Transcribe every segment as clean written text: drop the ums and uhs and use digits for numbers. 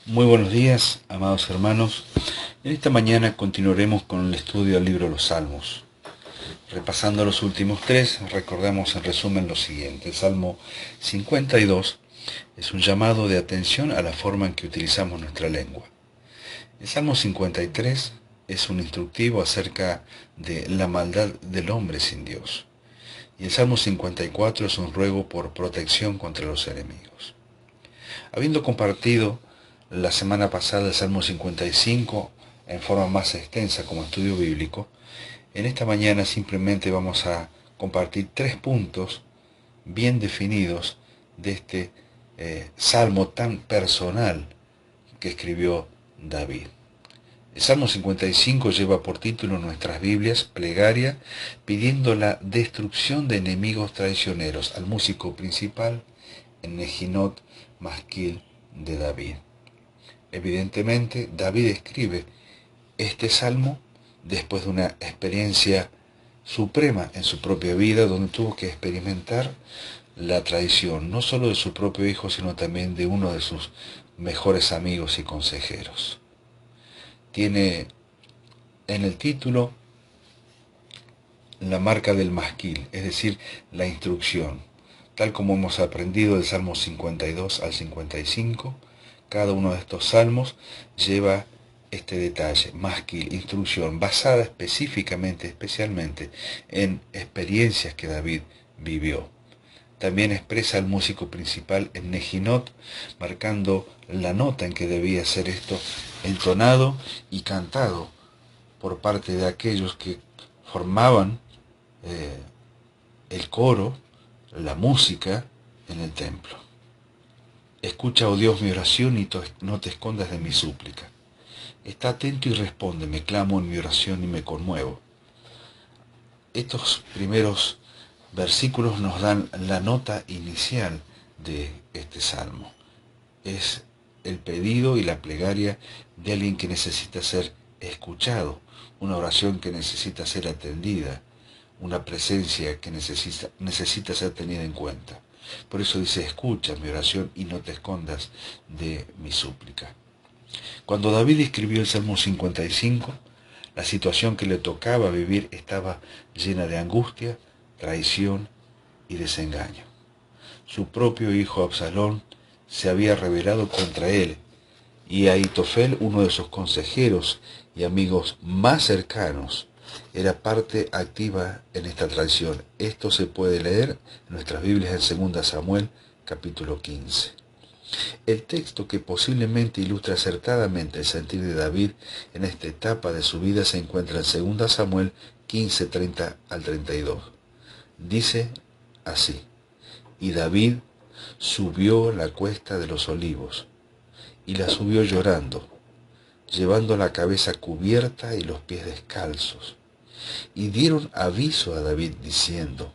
Muy buenos días, amados hermanos. En esta mañana continuaremos con el estudio del libro de los Salmos. Repasando los últimos tres, recordamos en resumen lo siguiente. El Salmo 52 es un llamado de atención a la forma en que utilizamos nuestra lengua. El Salmo 53 es un instructivo acerca de la maldad del hombre sin Dios. Y el Salmo 54 es un ruego por protección contra los enemigos. Habiendo compartido la semana pasada el Salmo 55 en forma más extensa como estudio bíblico, en esta mañana simplemente vamos a compartir 3 puntos bien definidos de este salmo tan personal que escribió David. El Salmo 55 lleva por título en nuestras Biblias plegaria pidiendo la destrucción de enemigos traicioneros al músico principal en Nejinot Masquil de David. Evidentemente, David escribe este salmo después de una experiencia suprema en su propia vida, donde tuvo que experimentar la traición, no solo de su propio hijo, sino también de uno de sus mejores amigos y consejeros. Tiene en el título la marca del masquil, es decir, la instrucción. Tal como hemos aprendido del Salmo 52 al 55, cada uno de estos salmos lleva este detalle, masquil, instrucción, basada especialmente en experiencias que David vivió. También expresa al músico principal en Nejinot, marcando la nota en que debía ser esto entonado y cantado por parte de aquellos que formaban el coro, la música en el templo. Escucha, oh Dios, mi oración y no te escondas de mi súplica. Está atento y responde, me clamo en mi oración y me conmuevo. Estos primeros versículos nos dan la nota inicial de este salmo. Es el pedido y la plegaria de alguien que necesita ser escuchado, una oración que necesita ser atendida, una presencia que necesita ser tenida en cuenta. Por eso dice, escucha mi oración y no te escondas de mi súplica. Cuando David escribió el Salmo 55, la situación que le tocaba vivir estaba llena de angustia, traición y desengaño. Su propio hijo Absalón se había rebelado contra él, y Ahitofel, uno de sus consejeros y amigos más cercanos, era parte activa en esta traición. Esto se puede leer en nuestras Biblias en 2 Samuel, capítulo 15. El texto que posiblemente ilustra acertadamente el sentir de David en esta etapa de su vida se encuentra en 2 Samuel 15, 30 al 32. Dice así, y David subió la cuesta de los olivos, y la subió llorando, llevando la cabeza cubierta y los pies descalzos. Y dieron aviso a David diciendo,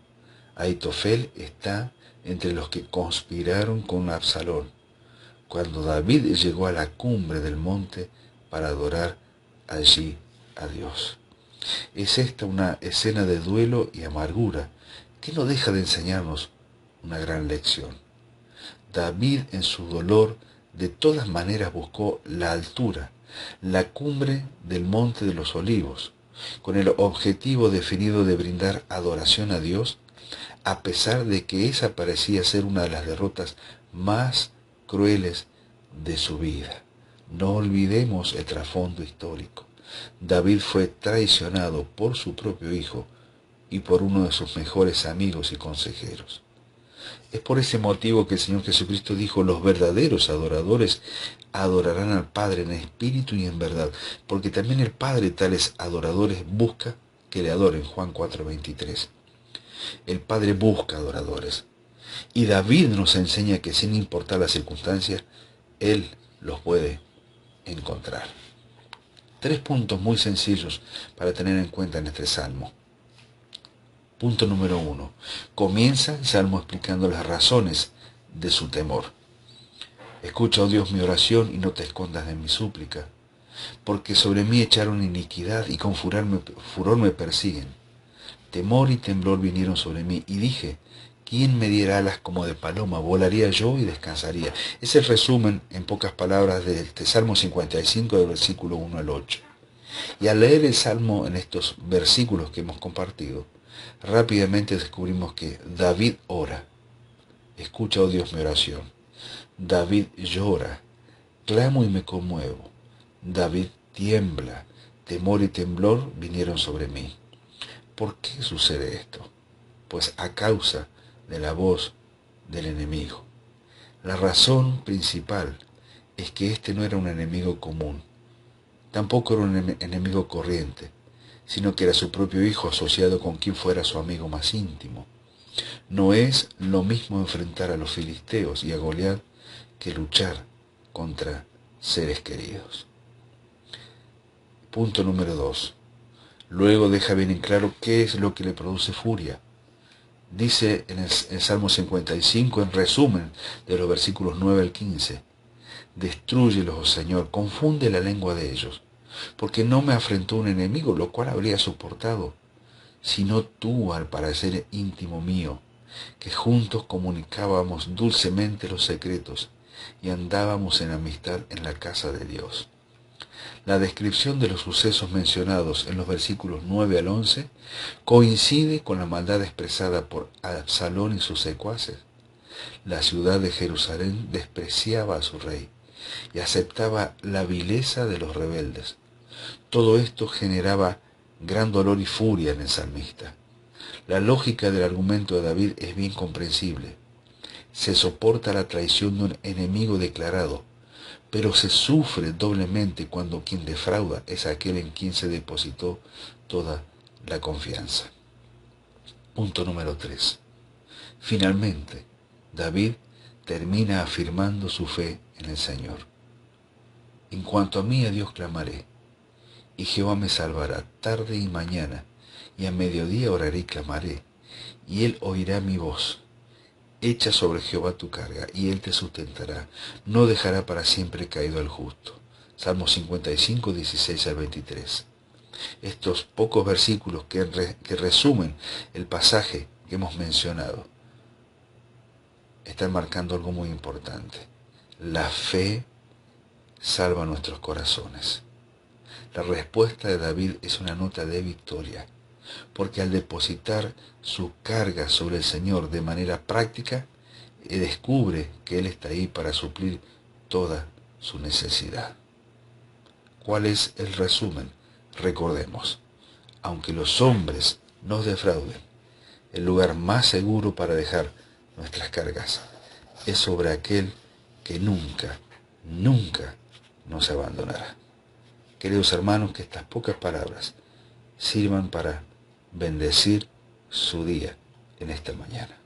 Ahitofel está entre los que conspiraron con Absalón. Cuando David llegó a la cumbre del monte para adorar allí a Dios. Es esta una escena de duelo y amargura que no deja de enseñarnos una gran lección. David en su dolor de todas maneras buscó la altura, la cumbre del monte de los olivos, con el objetivo definido de brindar adoración a Dios, a pesar de que esa parecía ser una de las derrotas más crueles de su vida. No olvidemos el trasfondo histórico. David fue traicionado por su propio hijo y por uno de sus mejores amigos y consejeros. Es por ese motivo que el Señor Jesucristo dijo, los verdaderos adoradores adorarán al Padre en espíritu y en verdad, porque también el Padre tales adoradores busca que le adoren. Juan 4:23. El Padre busca adoradores. Y David nos enseña que sin importar las circunstancias, Él los puede encontrar. 3 puntos muy sencillos para tener en cuenta en este salmo. Punto número 1. Comienza el salmo explicando las razones de su temor. Escucha, oh Dios, mi oración y no te escondas de mi súplica, porque sobre mí echaron iniquidad y con furor me persiguen. Temor y temblor vinieron sobre mí y dije, ¿Quién me diera alas como de paloma? Volaría yo y descansaría. Es el resumen, en pocas palabras, del Salmo 55, del versículo 1 al 8. Y al leer el Salmo en estos versículos que hemos compartido, rápidamente descubrimos que David ora. Escucha, oh Dios, mi oración. David llora. Clamo y me conmuevo. David tiembla. Temor y temblor vinieron sobre mí. ¿Por qué sucede esto? Pues a causa de la voz del enemigo. La razón principal es que este no era un enemigo común, tampoco era un enemigo corriente, sino que era su propio hijo asociado con quien fuera su amigo más íntimo. No es lo mismo enfrentar a los filisteos y a Goliat que luchar contra seres queridos. Punto número 2. Luego deja bien en claro qué es lo que le produce furia. Dice en el Salmo 55, en resumen de los versículos 9 al 15, destrúyelos, oh Señor, confunde la lengua de ellos, porque no me afrentó un enemigo, lo cual habría soportado, sino tú, al parecer íntimo mío, que juntos comunicábamos dulcemente los secretos y andábamos en amistad en la casa de Dios. La descripción de los sucesos mencionados en los versículos 9 al 11 coincide con la maldad expresada por Absalón y sus secuaces. La ciudad de Jerusalén despreciaba a su rey y aceptaba la vileza de los rebeldes. Todo esto generaba gran dolor y furia en el salmista. La lógica del argumento de David es bien comprensible. Se soporta la traición de un enemigo declarado, pero se sufre doblemente cuando quien defrauda es aquel en quien se depositó toda la confianza. Punto número 3. Finalmente, David termina afirmando su fe en el Señor. En cuanto a mí, a Dios clamaré, y Jehová me salvará tarde y mañana, y a mediodía oraré y clamaré, y él oirá mi voz. Echa sobre Jehová tu carga, y él te sustentará. No dejará para siempre caído al justo. Salmo 55, 16 al 23. Estos pocos versículos que resumen el pasaje que hemos mencionado están marcando algo muy importante. La fe salva nuestros corazones. La respuesta de David es una nota de victoria, porque al depositar su carga sobre el Señor de manera práctica, descubre que Él está ahí para suplir toda su necesidad. ¿Cuál es el resumen? Recordemos, aunque los hombres nos defrauden, el lugar más seguro para dejar nuestras cargas es sobre aquel que nunca, nunca nos abandonará. Queridos hermanos, que estas pocas palabras sirvan para bendecir su día en esta mañana.